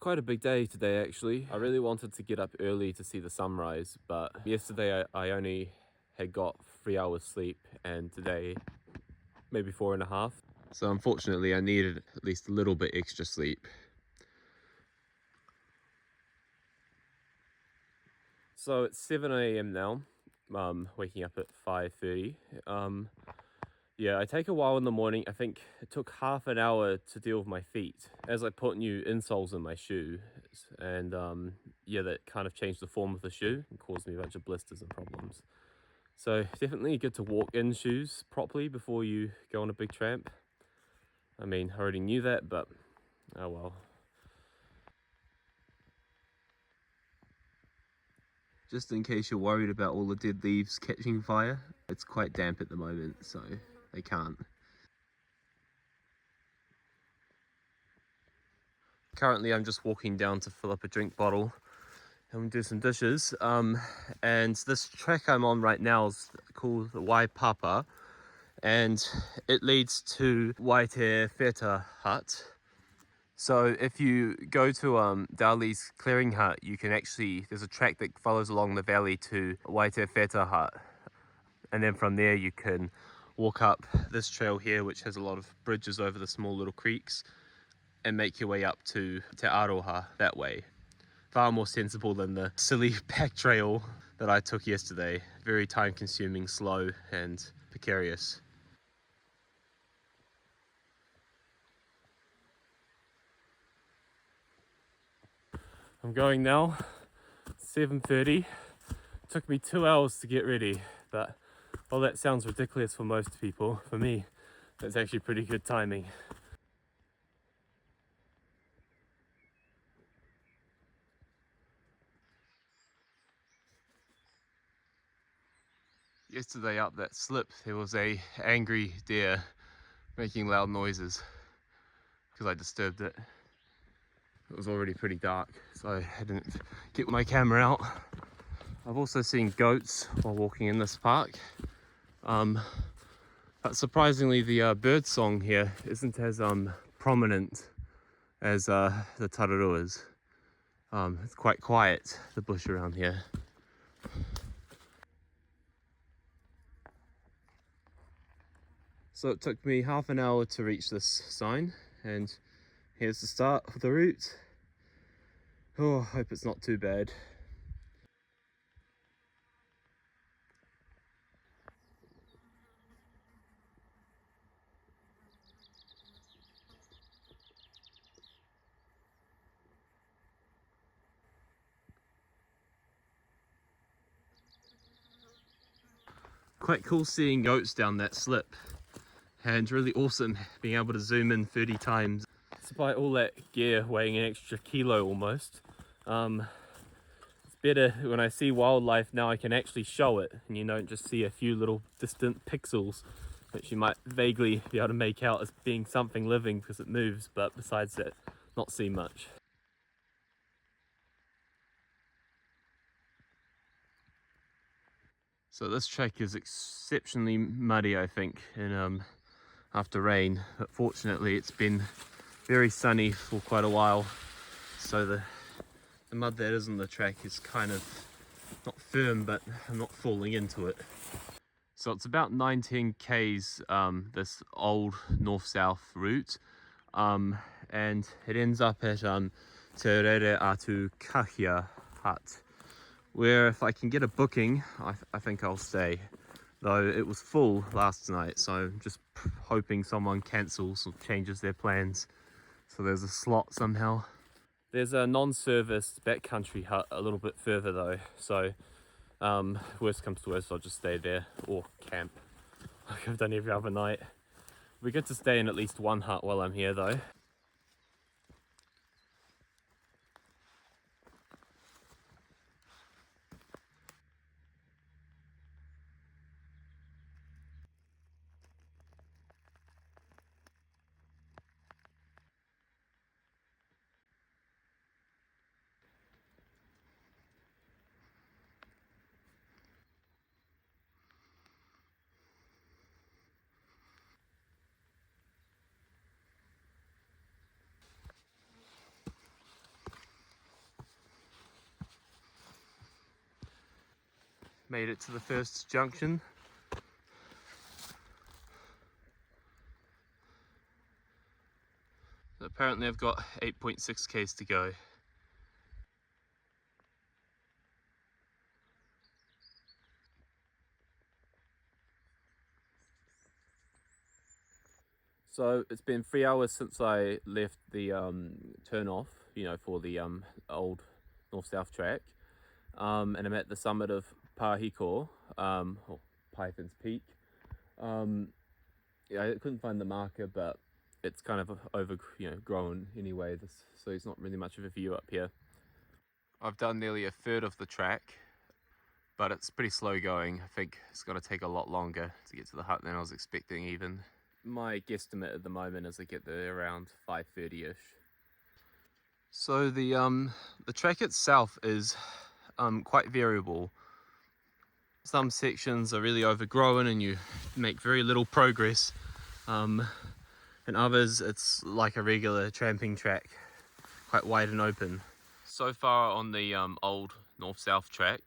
Quite a big day today actually. I really wanted to get up early to see the sunrise, but yesterday I only had got 3 hours sleep, and today maybe 4.5. So unfortunately I needed at least a little bit extra sleep. So it's 7 AM now, waking up at 5:30. Yeah, I take a while in the morning. I think it took half an hour to deal with my feet as I put new insoles in my shoe. And yeah, that kind of changed the form of the shoe and caused me a bunch of blisters and problems. So definitely good to walk in shoes properly before you go on a big tramp. I mean, I already knew that, but oh well. Just in case you're worried about all the dead leaves catching fire, it's quite damp at the moment, so they can't. Currently I'm just walking down to fill up a drink bottle and do some dishes. And this track I'm on right now is called the Waipapa, and it leads to Waitemata Hut. So if you go to Dali's clearing hut, you can actually, there's a track that follows along the valley to Waitemata Hut, and then from there you can walk up this trail here, which has a lot of bridges over the small little creeks, and make your way up to Te Aroha that way. Far more sensible than the silly back trail that I took yesterday. Very time consuming, slow and precarious. I'm going now, 7:30. Took me 2 hours to get ready, but while that sounds ridiculous for most people, for me, that's actually pretty good timing. Yesterday up that slip, there was a angry deer making loud noises because I disturbed it. It was already pretty dark, so I didn't get my camera out. I've also seen goats while walking in this park. But surprisingly, the bird song here isn't as prominent as the tararuas. It's quite quiet, the bush around here. So it took me half an hour to reach this sign, and here's the start of the route. Oh, I hope it's not too bad. Quite cool seeing goats down that slip, and really awesome being able to zoom in 30 times. Despite all that gear weighing an extra kilo almost, it's better when I see wildlife now. I can actually show it, and you don't just see a few little distant pixels which you might vaguely be able to make out as being something living because it moves, but besides that, not see much. So this track is exceptionally muddy, I think, in after rain, but fortunately it's been very sunny for quite a while, so the mud that is on the track is kind of not firm, but I'm not falling into it. So it's about 19 k's, this old north-south route, and it ends up at Te Rereatukahia Hut, where if I can get a booking, I think I'll stay. Though it was full last night, so I'm just hoping someone cancels or changes their plans so there's a slot somehow. There's a non-service backcountry hut a little bit further though, so worst comes to worst, I'll just stay there or camp like I've done every other night. We get to stay in at least one hut while I'm here though. Made it to the first junction. Apparently I've got 8.6 k's to go. So it's been 3 hours since I left the turn off, you know, for the old north-south track. And I'm at the summit of Pahiko, or Python's Peak. Yeah, I couldn't find the marker, but it's kind of grown anyway, so it's not really much of a view up here. I've done nearly a third of the track, but it's pretty slow going. I think it's going to take a lot longer to get to the hut than I was expecting even. My guesstimate at the moment is I get there around 5:30ish. So the track itself is quite variable. Some sections are really overgrown and you make very little progress. And others it's like a regular tramping track, quite wide and open. So far on the old north-south track,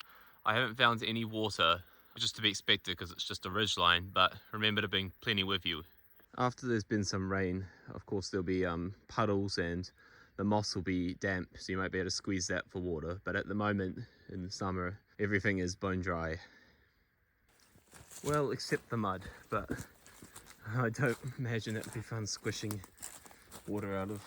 I haven't found any water, which is to be expected because it's just a ridgeline, but remember to bring plenty with you. After there's been some rain, of course there'll be puddles and the moss will be damp, so you might be able to squeeze that for water. But at the moment, in the summer, everything is bone dry. Well, except the mud, but I don't imagine it'd be fun squishing water out of.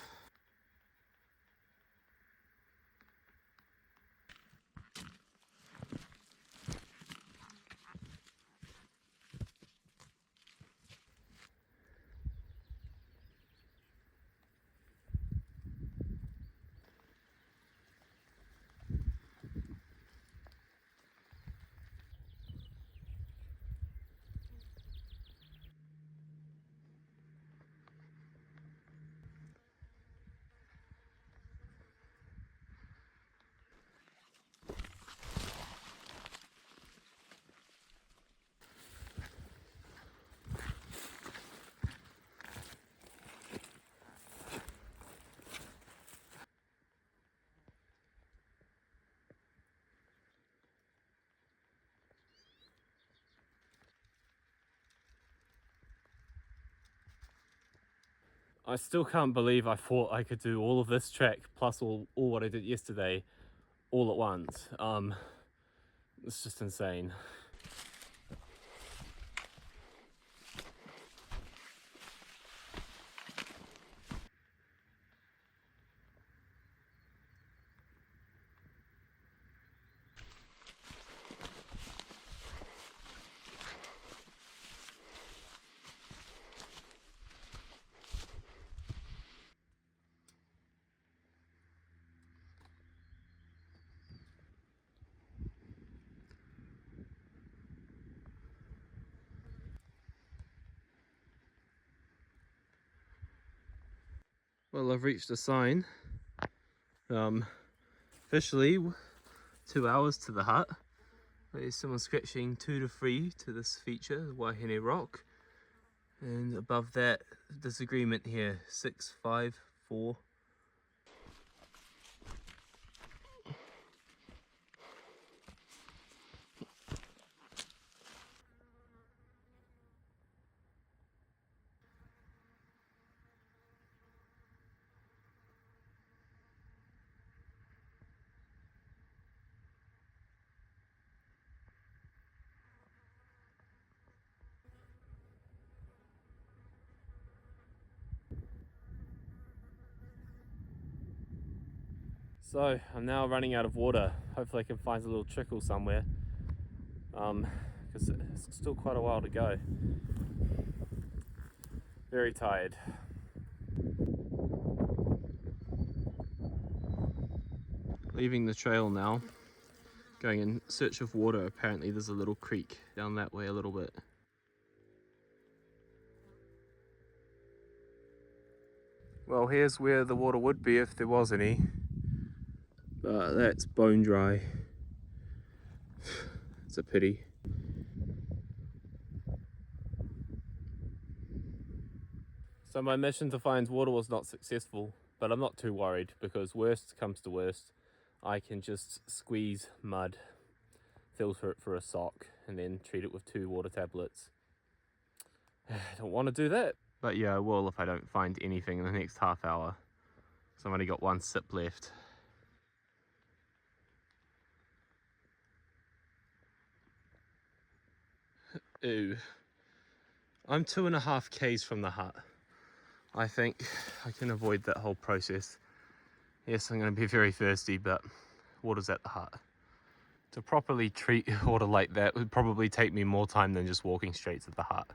I still can't believe I thought I could do all of this track plus all what I did yesterday all at once. It's just insane. Well, I've reached a sign. Officially 2 hours to the hut. There's someone scratching 2 to 3 to this feature, Wahine Rock. And above that, disagreement here, 6, 5, 4. So I'm now running out of water. Hopefully I can find a little trickle somewhere, because it's still quite a while to go. Very tired. Leaving the trail now, going in search of water. Apparently there's a little creek down that way a little bit. Well, here's where the water would be if there was any, but that's bone dry. It's a pity. So my mission to find water was not successful, but I'm not too worried because worst comes to worst, I can just squeeze mud filter it for a sock, and then treat it with 2 water tablets. I don't want to do that, but yeah, I will if I don't find anything in the next half hour. So I've only got 1 sip left. Ooh. I'm 2.5 k's from the hut. I think I can avoid that whole process. Yes, I'm going to be very thirsty, but water's at the hut. To properly treat water like that would probably take me more time than just walking straight to the hut.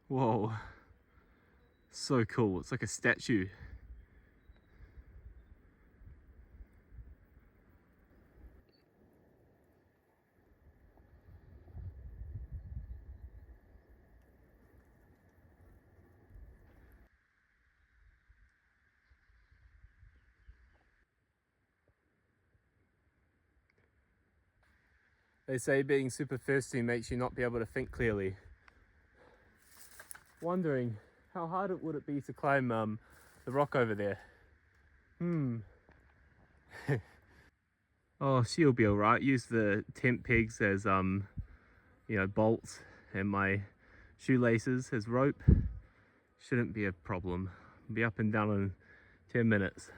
Whoa, so cool. It's like a statue. They say being super thirsty makes you not be able to think clearly. Wondering how hard it would it be to climb the rock over there. Oh, she'll be alright. Use the tent pegs as you know, bolts, and my shoelaces as rope. Shouldn't be a problem. I'll be up and down in 10 minutes.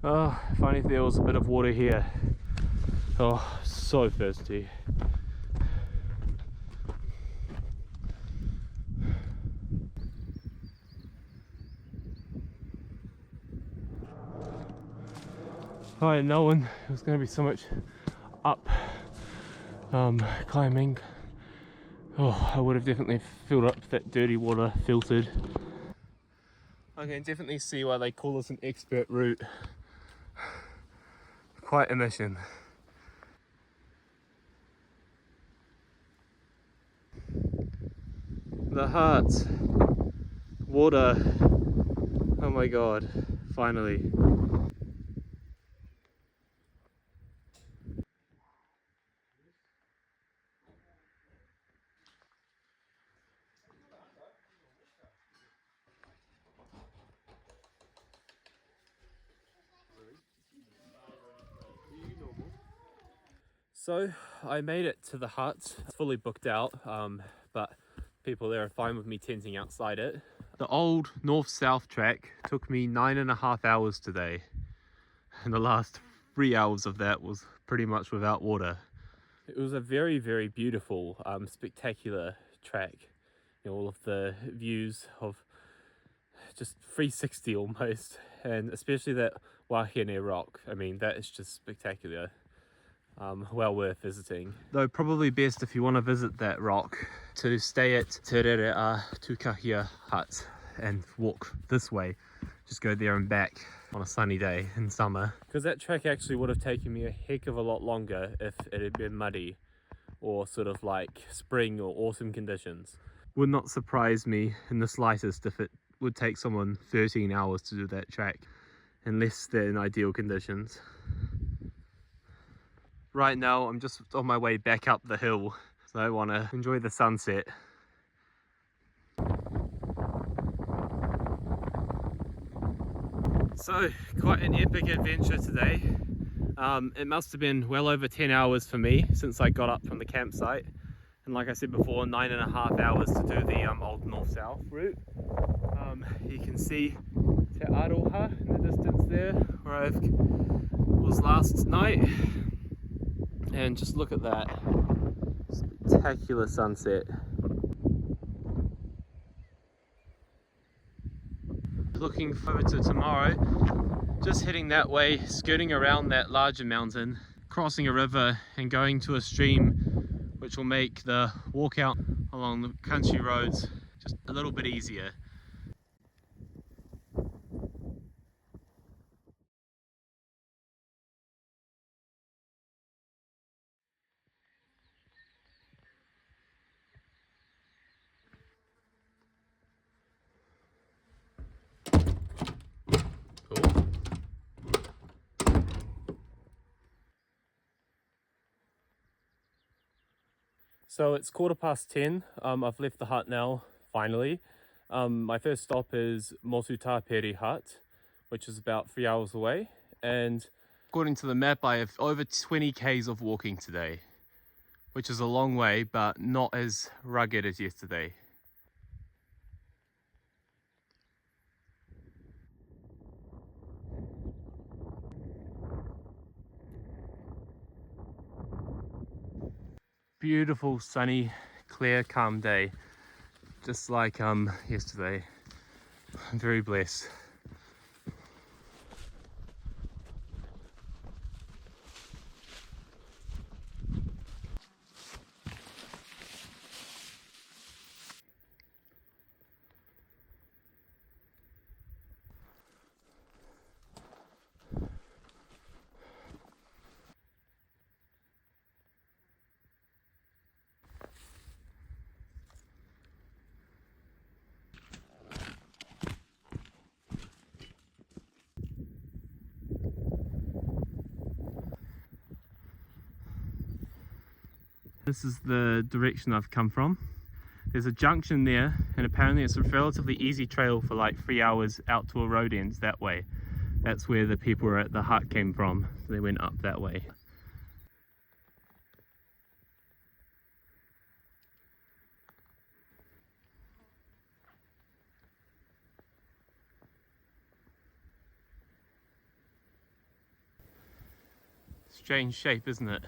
Oh, if only there was a bit of water here. Oh, so thirsty. I had known it was going to be so much up climbing. Oh, I would have definitely filled up that dirty water, filtered. I can definitely see why they call this an expert route. Quite a mission. The hut, water, oh my god, finally. So I made it to the hut. It's fully booked out, but people there are fine with me tenting outside it. The old north-south track took me 9.5 hours today, and the last 3 hours of that was pretty much without water. It was a very, very beautiful, spectacular track. You know, all of the views of just 360 almost, and especially that Wahine Rock. I mean, that is just spectacular. Well worth visiting. Though probably best if you want to visit that rock to stay at Rereatukahia Hut and walk this way. Just go there and back on a sunny day in summer. Because that track actually would have taken me a heck of a lot longer if it had been muddy or sort of like spring or autumn conditions. Would not surprise me in the slightest if it would take someone 13 hours to do that track in less than ideal conditions. Right now I'm just on my way back up the hill, so I want to enjoy the sunset. So quite an epic adventure today. It must have been well over 10 hours for me since I got up from the campsite, and like I said before, 9.5 hours to do the old north-south route. You can see Te Aroha in the distance there where I was last night. And just look at that spectacular sunset. Looking forward to tomorrow, just heading that way, skirting around that larger mountain, crossing a river and going to a stream which will make the walk out along the country roads just a little bit easier. So it's 10:15. I've left the hut now, finally. My first stop is Motutapere Hut, which is about 3 hours away. And according to the map, I have over 20 k's of walking today, which is a long way, but not as rugged as yesterday. Beautiful, sunny, clear, calm day, just like yesterday. I'm very blessed. This is the direction I've come from. There's a junction there, and apparently it's a relatively easy trail for like 3 hours out to a road ends that way. That's where the people at the hut came from. So they went up that way. Strange shape, isn't it?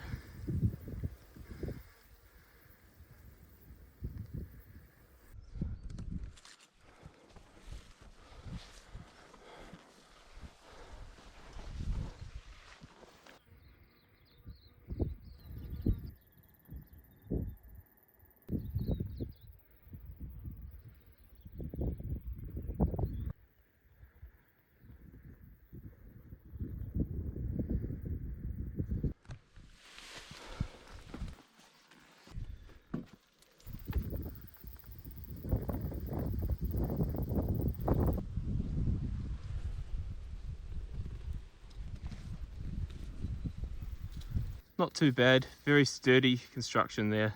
Not too bad, very sturdy construction there.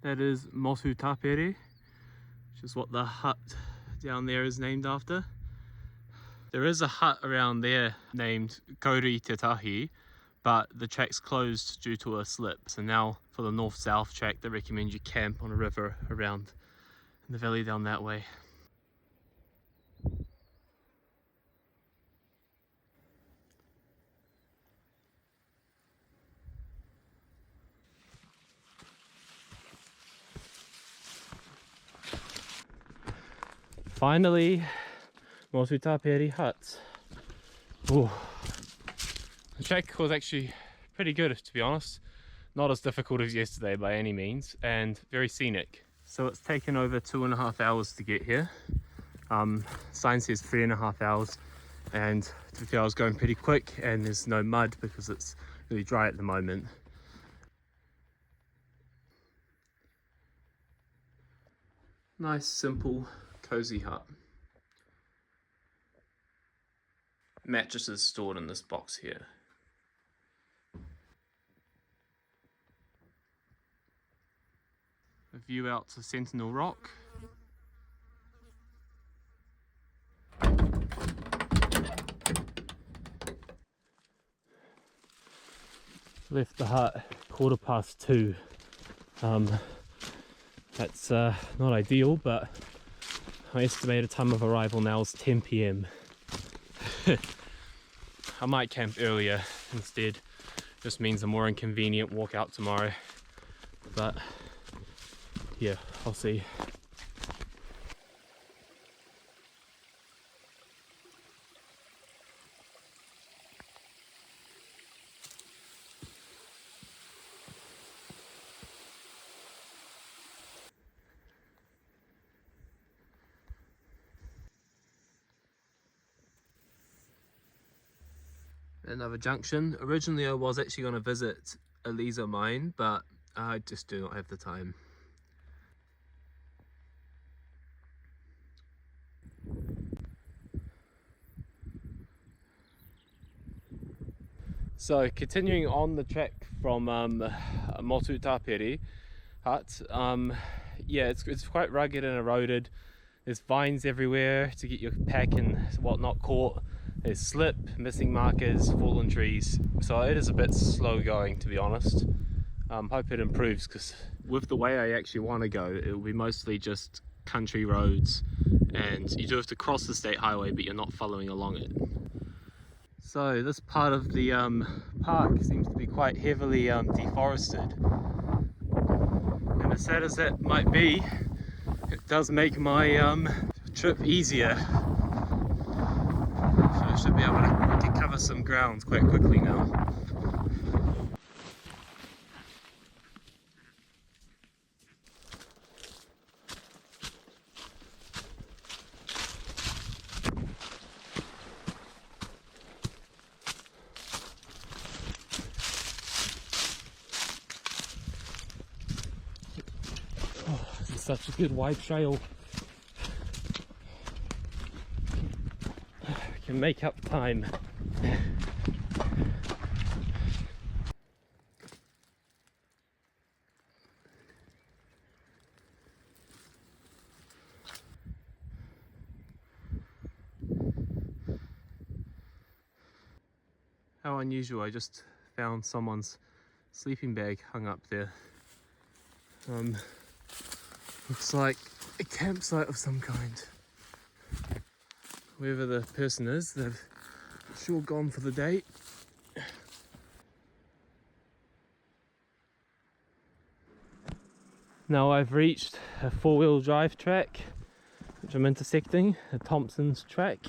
That is Motutapere, which is what the hut down there is named after. There is a hut around there named Kauritatahi, but the track's closed due to a slip. So now for the north-south track, they recommend you camp on a river around in the valley down that way. Finally, Motutapere Hut. Ooh. The track was actually pretty good, to be honest. Not as difficult as yesterday by any means, and very scenic. So it's taken over 2.5 hours to get here. Sign says 3.5 hours, and to be fair, I was going pretty quick, and there's no mud because it's really dry at the moment. Nice, simple, cozy hut. Mattresses stored in this box here. A view out to Sentinel Rock. Left the hut 2:15. That's not ideal, but my estimated time of arrival now is 10 p.m. I might camp earlier instead. Just means a more inconvenient walk out tomorrow. But yeah, I'll see. Another junction. Originally I was actually going to visit a leisure mine, but I just do not have the time. So continuing on the track from Motutapere Hut, yeah, it's quite rugged and eroded. There's vines everywhere to get your pack and whatnot caught. There's slip, missing markers, fallen trees. So it is a bit slow going, to be honest. Hope it improves, because with the way I actually want to go, it will be mostly just country roads, and you do have to cross the state highway, but you're not following along it. So this part of the park seems to be quite heavily deforested, and as sad as that might be, it does make my trip easier. So I should be able to cover some ground quite quickly now. Oh, this is such a good wide trail. I can make up time. How unusual, I just found someone's sleeping bag hung up there. Looks like a campsite of some kind. Whoever the person is, they've sure gone for the day. Now I've reached a four-wheel drive track, which I'm intersecting, a Thompsons Track.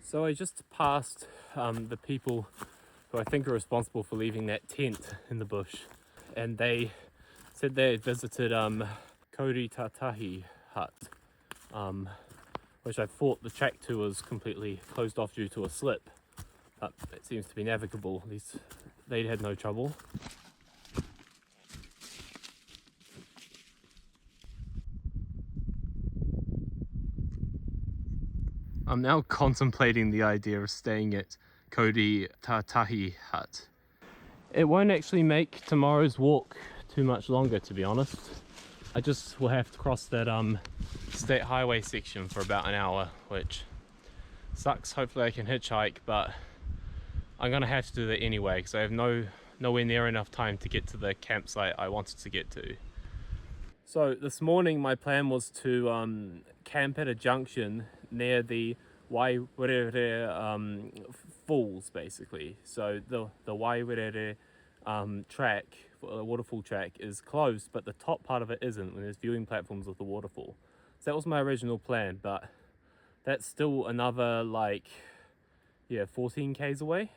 So I just passed the people who I think are responsible for leaving that tent in the bush, and they said they had visited Kauritatahi Hut, which I thought the track to was completely closed off due to a slip, but it seems to be navigable. At least they had no trouble. I'm now contemplating the idea of staying at Kauritatahi Hut. It won't actually make tomorrow's walk too much longer, to be honest. I just will have to cross that state highway section for about an hour, which sucks. Hopefully I can hitchhike, but I'm gonna have to do that anyway because I have nowhere near enough time to get to the campsite I wanted to get to. So this morning my plan was to camp at a junction near the Wahine falls, basically. So the Wahine track, the waterfall track, is closed, but the top part of it isn't, when there's viewing platforms of the waterfall. So that was my original plan, but that's still another 14 k's away.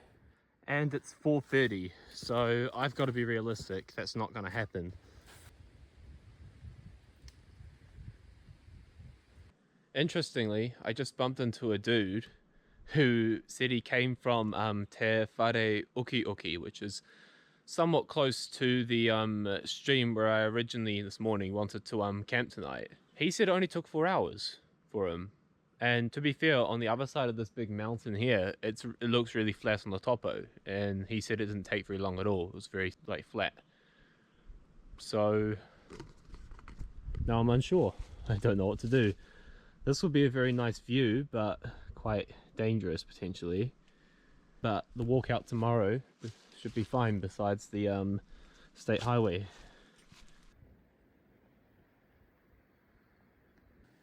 And it's 4:30, so I've got to be realistic, that's not going to happen. Interestingly, I just bumped into a dude who said he came from Te Whare Uki Uki, which is somewhat close to the stream where I originally this morning wanted to camp tonight. He said it only took 4 hours for him. And to be fair, on the other side of this big mountain here, it looks really flat on the topo. And he said it didn't take very long at all. It was very flat. So now I'm unsure. I don't know what to do. This will be a very nice view, but quite dangerous potentially. But the walk out tomorrow should be fine, besides the state highway.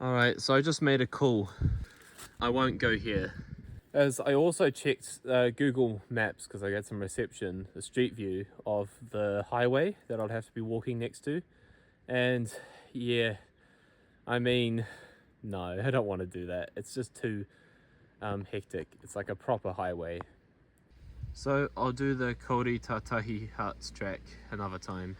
Alright, so I just made a call. I won't go here. As I also checked Google Maps, because I got some reception, the street view of the highway that I'd have to be walking next to. And yeah, I mean, No, I don't want to do that. It's just too hectic. It's like a proper highway. So I'll do the Kauritatahi Hut track another time.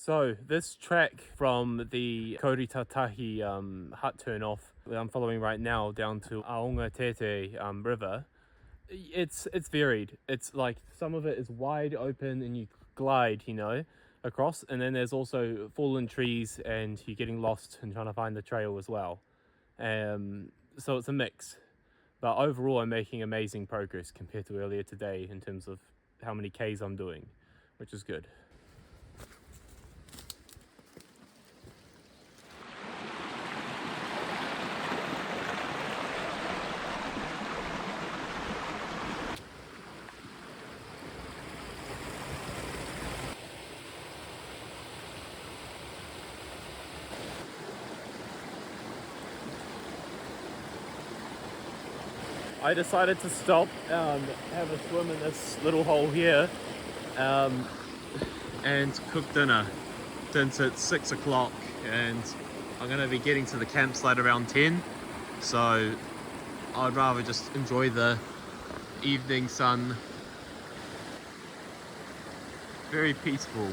So this track from the Kauritatahi Hut turnoff that I'm following right now down to Aongatete River, it's varied. It's like some of it is wide open and you glide, you know, across, and then there's also fallen trees and you're getting lost and trying to find the trail as well. So it's a mix, but overall I'm making amazing progress compared to earlier today in terms of how many Ks I'm doing, which is good. I decided to stop, have a swim in this little hole here, and cook dinner since it's 6 o'clock and I'm going to be getting to the campsite around 10, so I'd rather just enjoy the evening sun. Very peaceful.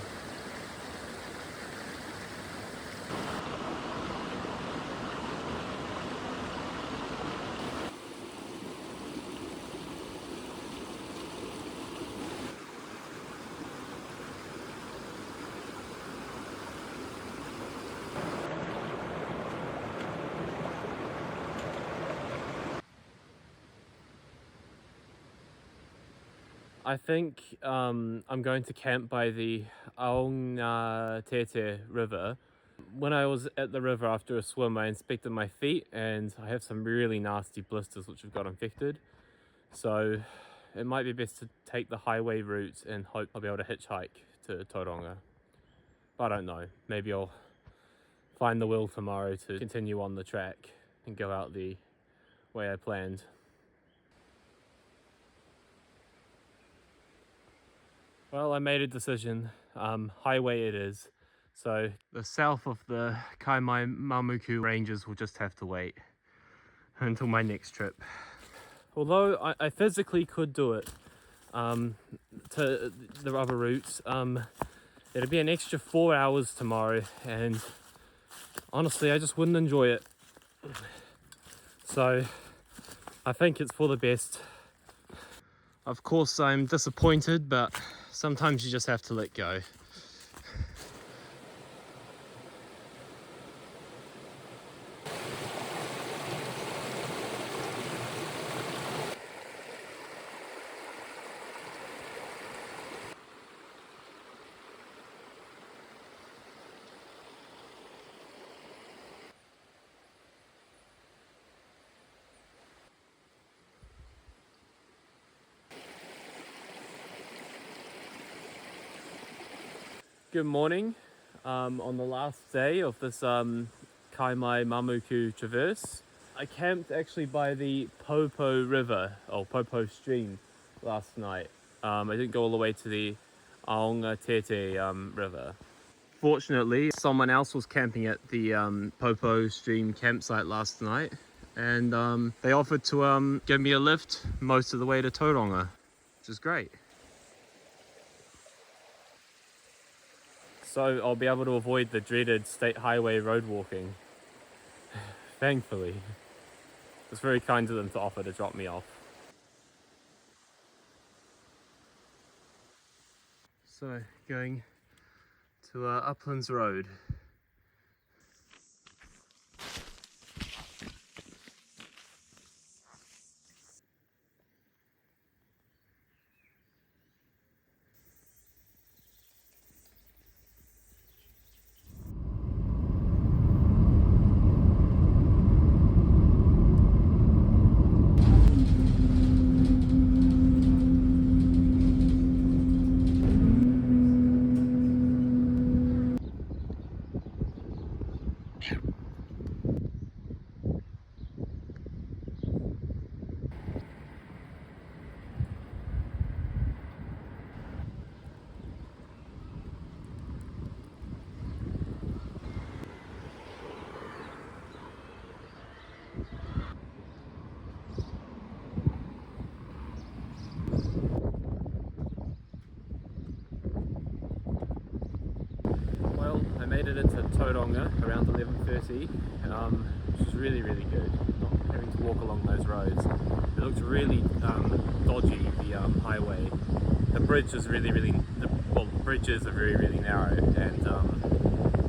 I think I'm going to camp by the Aongatete River. When I was at the river after a swim, I inspected my feet and I have some really nasty blisters which have got infected. So it might be best to take the highway route and hope I'll be able to hitchhike to Tauranga. I don't know, maybe I'll find the will tomorrow to continue on the track and go out the way I planned. Well, I made a decision. Highway it is. So the south of the Kaimai-Mamaku ranges will just have to wait until my next trip. Although I physically could do it to the other routes, it'd be an extra 4 hours tomorrow, and honestly, I just wouldn't enjoy it. So I think it's for the best. Of course, I'm disappointed, but sometimes you just have to let go. Good morning. On the last day of this Kaimai-Mamaku traverse, I camped actually by the Popo River, or Popo Stream, last night. I didn't go all the way to the Aongatete River. Fortunately, someone else was camping at the Popo Stream campsite last night, and they offered to give me a lift most of the way to Tauranga, which is great. So I'll be able to avoid the dreaded state highway road walking. Thankfully. It's very kind of them to offer to drop me off. So going to Uplands Road. made it into Tauranga around 11:30, which is really good, not having to walk along those roads. It looked really dodgy, the highway. The bridge is well, the bridges are really narrow, and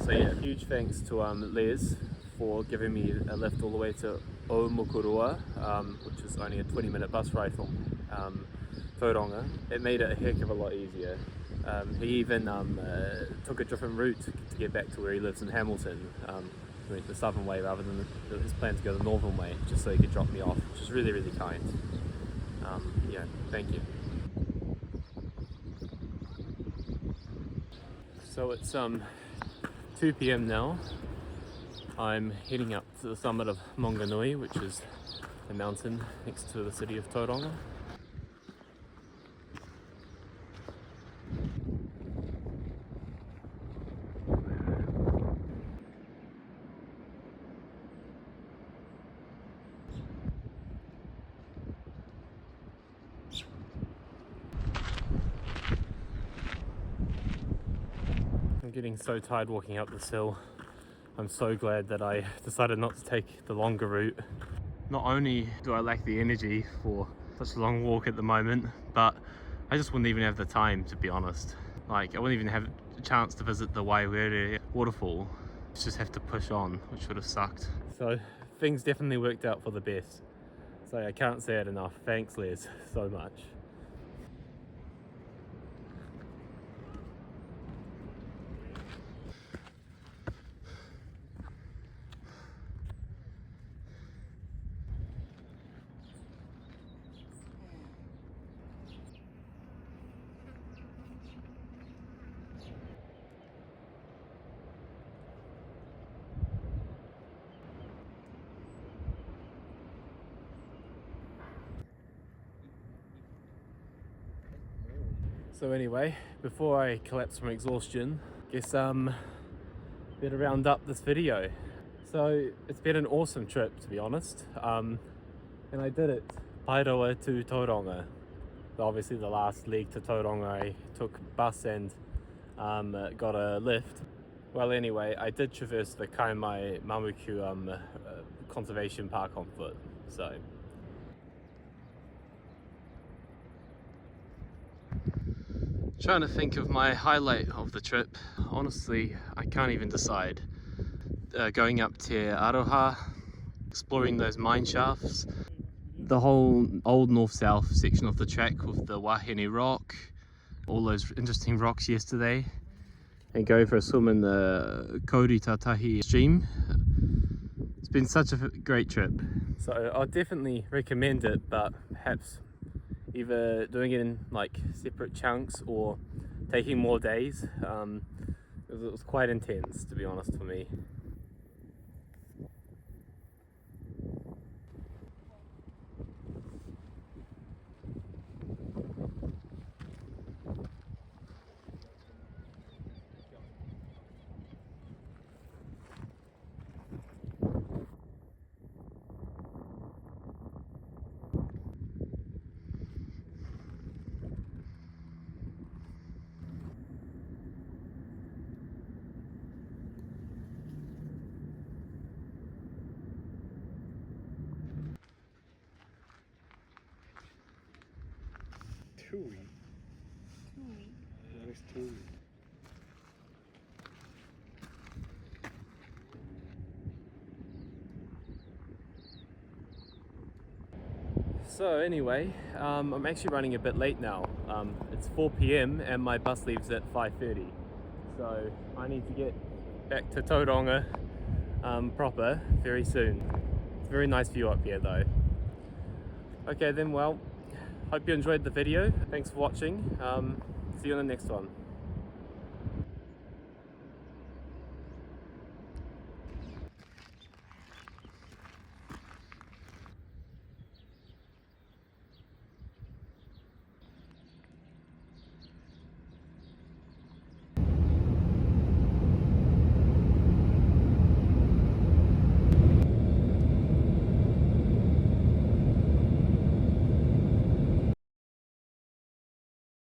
so yeah, huge thanks to Les for giving me a lift all the way to Oumukurua, which is only a 20-minute bus ride from Tauranga. It made it a heck of a lot easier. He even took a different route to get back to where he lives in Hamilton. He went the southern way rather than his plan to go the northern way, just so he could drop me off, which is really kind. Yeah, thank you. So it's 2 p.m. now. I'm heading up to the summit of Maunganui, which is the mountain next to the city of Tauranga. I'm getting so tired walking up this hill. I'm so glad that I decided not to take the longer route. Not only do I lack the energy for such a long walk at the moment, but I just wouldn't even have the time, to be honest. Like, I wouldn't even have a chance to visit the Wahine waterfall. Just have to push on, which would have sucked. So things definitely worked out for the best. So I can't say it enough. Thanks, Les, so much. So anyway, before I collapse from exhaustion, guess better round up this video. So it's been an awesome trip, to be honest, and I did it Pairoa to Tauranga. Obviously the last leg to Tauranga I took bus and got a lift. Well, anyway, I did traverse the Kaimai-Mamaku conservation park on foot, so. Trying to think of my highlight of the trip. Honestly, I can't even decide. Going up Te Aroha, exploring those mine shafts, the whole old north-south section of the track with the Wahine Rock, all those interesting rocks yesterday, and go for a swim in the Kauritatahi stream. It's been such a great trip. So I'll definitely recommend it, but perhaps either doing it in like separate chunks or taking more days. It was quite intense, to be honest, for me. Tui. Where's Tui? So anyway, I'm actually running a bit late now. It's 4 p.m. and my bus leaves at 5:30. So I need to get back to Tauranga proper very soon. It's a very nice view up here though. Okay then, well, hope you enjoyed the video. Thanks for watching. See you on the next one.